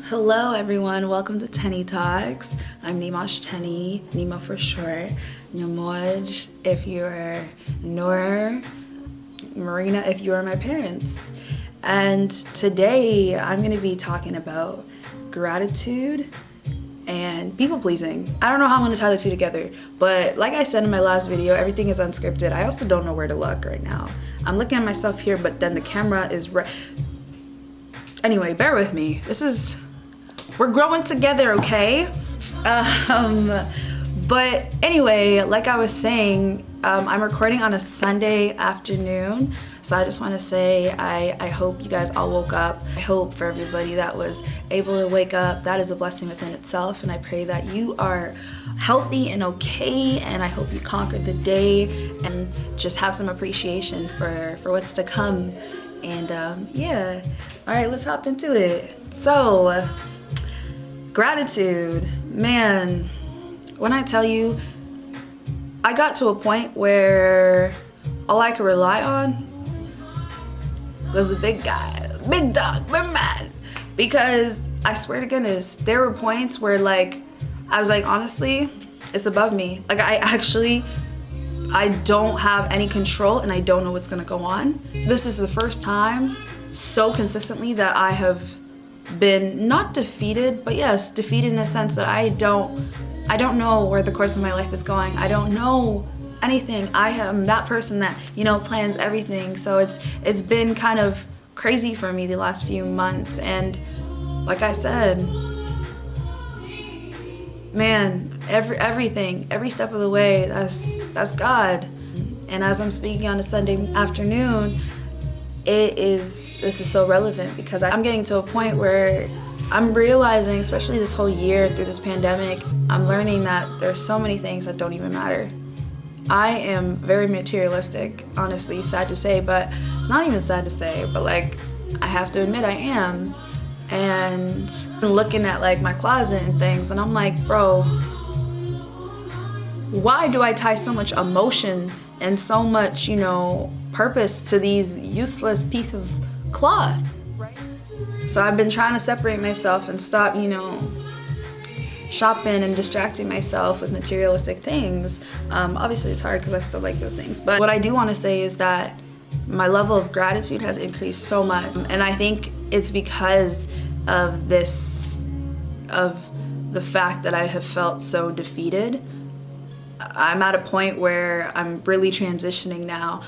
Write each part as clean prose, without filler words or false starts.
Hello everyone, welcome to Teny Talks. I'm Nimash Teny, Nima for short. Nyamoj if you're Noor, Marina if you are my parents. And today I'm going to be talking about gratitude and people pleasing. I don't know how I'm going to tie the two together, but like I said in my last video, everything is unscripted. I also don't know where to look right now. I'm looking at myself here, but then the camera is Anyway, bear with me. We're growing together, okay? But anyway, like I was saying, I'm recording on a Sunday afternoon. So I just want to say I hope you guys all woke up. I hope for everybody that was able to wake up, that is a blessing within itself. And I pray that you are healthy and okay. And I hope you conquered the day and just have some appreciation for what's to come. And yeah, all right, let's hop into it. So, gratitude, man, when I tell you, I got to a point where all I could rely on was the big guy, big dog, big man. Because I swear to goodness, there were points where like, I was like, honestly, it's above me. Like I don't have any control and I don't know what's gonna go on. This is the first time so consistently that I have been not defeated, but yes, defeated in a sense that I don't know where the course of my life is going. I don't know anything. I am that person that, plans everything. So it's been kind of crazy for me the last few months. And like I said, man, everything, every step of the way, that's God. And as I'm speaking on a Sunday afternoon, this is so relevant because I'm getting to a point where I'm realizing, especially this whole year through this pandemic, I'm learning that there's so many things that don't even matter. I am very materialistic, honestly, sad to say, but not even sad to say, but like, I have to admit I am. And looking at like my closet and things, and I'm like, bro, why do I tie so much emotion and so much, purpose to these useless piece of cloth? So I've been trying to separate myself and stop, shopping and distracting myself with materialistic things. Obviously it's hard because I still like those things. But what I do want to say is that my level of gratitude has increased so much. And I think it's because of the fact that I have felt so defeated. I'm at a point where I'm really transitioning now.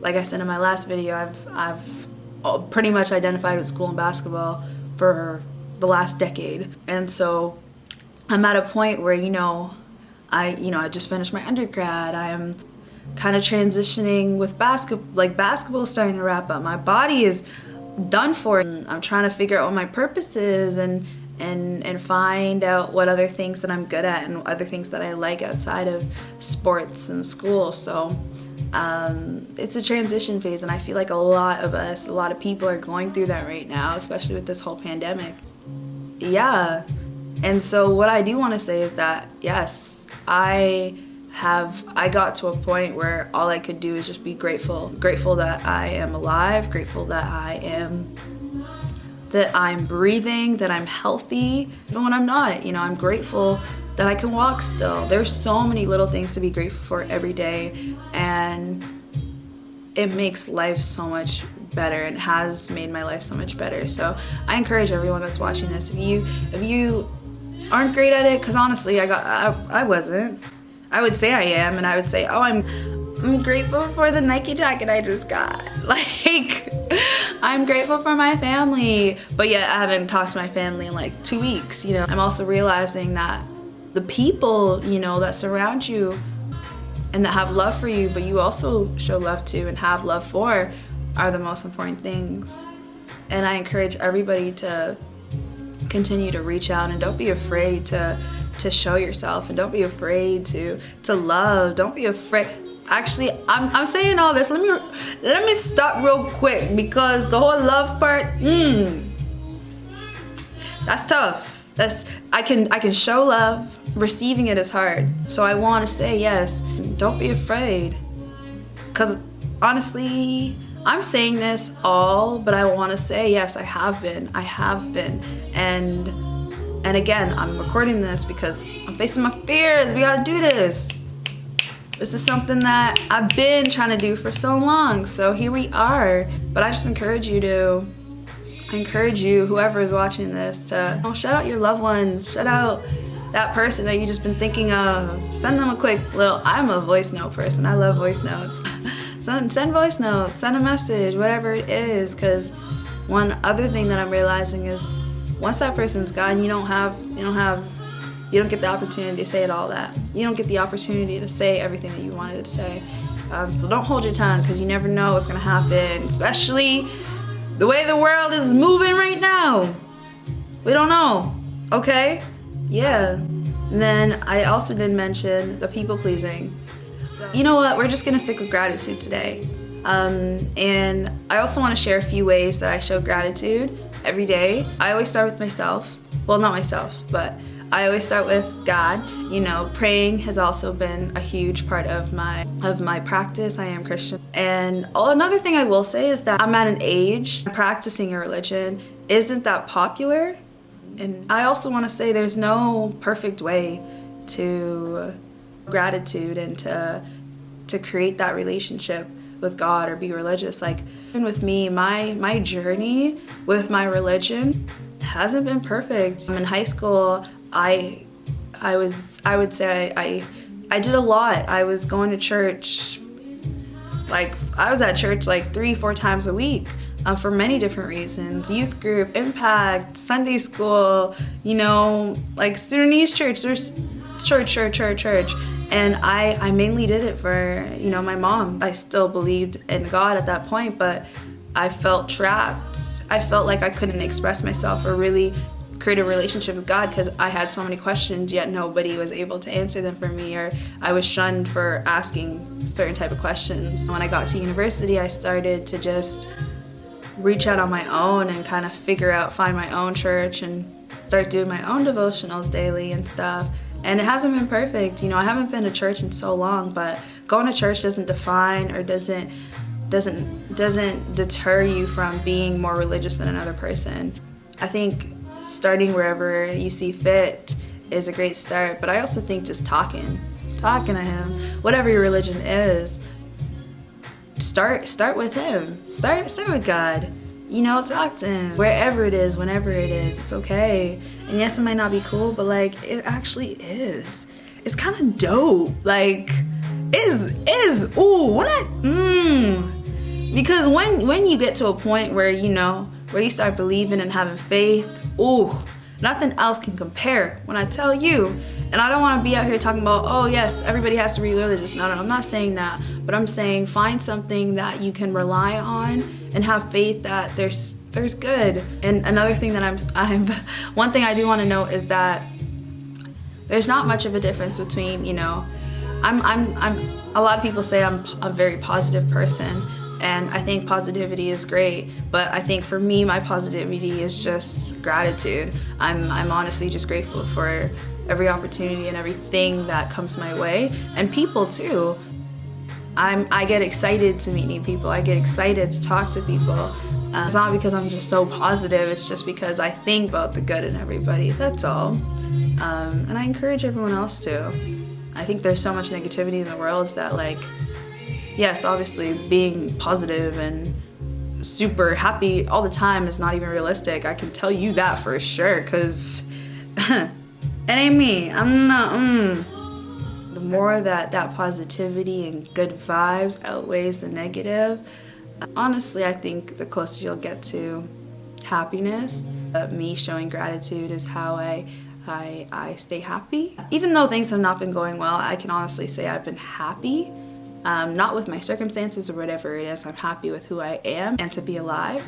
Like I said in my last video, I've pretty much identified with school and basketball for the last decade. And so I'm at a point where, I just finished my undergrad. I am kind of transitioning with basketball, like basketball starting to wrap up. My body is done for. I'm trying to figure out what my purpose is and find out what other things that I'm good at and other things that I like outside of sports and school. So it's a transition phase, and I feel like a lot of people are going through that right now, especially with this whole pandemic. Yeah. And so what I do want to say is that, yes, I got to a point where all I could do is just be grateful that I am alive, grateful that I'm breathing, that I'm healthy, even when I'm not. I'm grateful that I can walk still. There's so many little things to be grateful for every day, and it makes life so much better and has made my life so much better. So I encourage everyone that's watching this, if you aren't great at it, because honestly, I wasn't. I would say I am, and I would say, oh, I'm grateful for the Nike jacket I just got. Like, I'm grateful for my family, but yet I haven't talked to my family in like 2 weeks. I'm also realizing that the people, that surround you and that have love for you, but you also show love to and have love for, are the most important things. And I encourage everybody to continue to reach out, and don't be afraid to show yourself, and don't be afraid to love. Don't be afraid. Actually, I'm saying all this. Let me stop real quick, because the whole love part, that's tough. I can show love. Receiving it is hard. So I want to say, yes, don't be afraid. Because honestly, I'm saying this all, but I want to say, yes, I have been. And again, I'm recording this because I'm facing my fears. We gotta do this. This is something that I've been trying to do for so long, so here we are. But I just encourage you, whoever is watching this, to shout out your loved ones, shout out that person that you just been thinking of. Send them a quick little, I'm a voice note person, I love voice notes. Send voice notes, send a message, whatever it is, because one other thing that I'm realizing is once that person's gone, you don't get the opportunity to say all that. You don't get the opportunity to say everything that you wanted to say. So don't hold your tongue, because you never know what's gonna happen, especially the way the world is moving right now. We don't know, okay? Yeah. And then I also did mention the people pleasing. So, you know what, we're just gonna stick with gratitude today. And I also wanna share a few ways that I show gratitude every day. I always start with myself. Well, not myself, but I always start with God. You know, praying has also been a huge part of my practice. I am Christian. And another thing I will say is that I'm at an age practicing a religion isn't that popular. And I also want to say there's no perfect way to gratitude and to create that relationship with God or be religious. Like, even with me, my journey with my religion hasn't been perfect. In high school, I would say I did a lot. I was going to church, like I was at church like 3-4 times a week for many different reasons. Youth group, impact, Sunday school, you know, like Sudanese church, there's church. And I mainly did it for, you know, my mom. I still believed in God at that point, but I felt trapped. I felt like I couldn't express myself or really create a relationship with God because I had so many questions, yet nobody was able to answer them for me, or I was shunned for asking certain type of questions. When I got to university, I started to just reach out on my own and kind of find my own church and start doing my own devotionals daily and stuff. And it hasn't been perfect. You know, I haven't been to church in so long, but going to church doesn't define or doesn't deter you from being more religious than another person. I think starting wherever you see fit is a great start, but I also think just talking to him, whatever your religion is, start with him. Start with God. You know, talk to him. Wherever it is, whenever it is, it's okay. And yes, it might not be cool, but like, it actually is. It's kind of dope. Like, because when you get to a point where, you know, where you start believing and having faith, nothing else can compare. When I tell you, and I don't want to be out here talking about, oh yes, everybody has to be religious. No, I'm not saying that. But I'm saying find something that you can rely on and have faith that there's good. And another thing that one thing I do want to note is that there's not much of a difference between, you know, a lot of people say I'm a very positive person, and I think positivity is great, but I think for me, my positivity is just gratitude. I'm honestly just grateful for every opportunity and everything that comes my way, and people too. I get excited to meet new people. I get excited to talk to people. It's not because I'm just so positive, it's just because I think about the good in everybody, that's all. And I encourage everyone else to. I think there's so much negativity in the world that, like, yes, obviously being positive and super happy all the time is not even realistic. I can tell you that for sure, because it ain't me. I'm not, The more that positivity and good vibes outweighs the negative, honestly, I think the closer you'll get to happiness. Me showing gratitude is how I stay happy. Even though things have not been going well, I can honestly say I've been happy. Not with my circumstances or whatever it is. I'm happy with who I am and to be alive.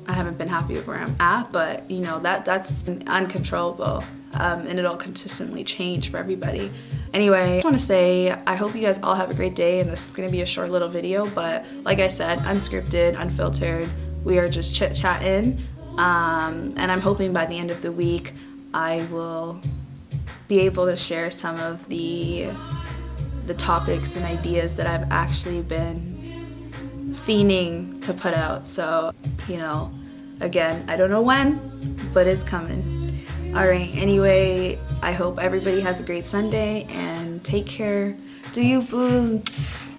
I haven't been happy with where I'm at, but you know, that's uncontrollable, and it'll consistently change for everybody. Anyway, I just want to say I hope you guys all have a great day, and this is going to be a short little video, but like I said, unscripted, unfiltered. We are just chit-chatting, and I'm hoping by the end of the week I will be able to share some of the topics and ideas that I've actually been fiending to put out. So, you know, again, I don't know when, but it's coming. All right, anyway, I hope everybody has a great Sunday and take care. Do you, booze?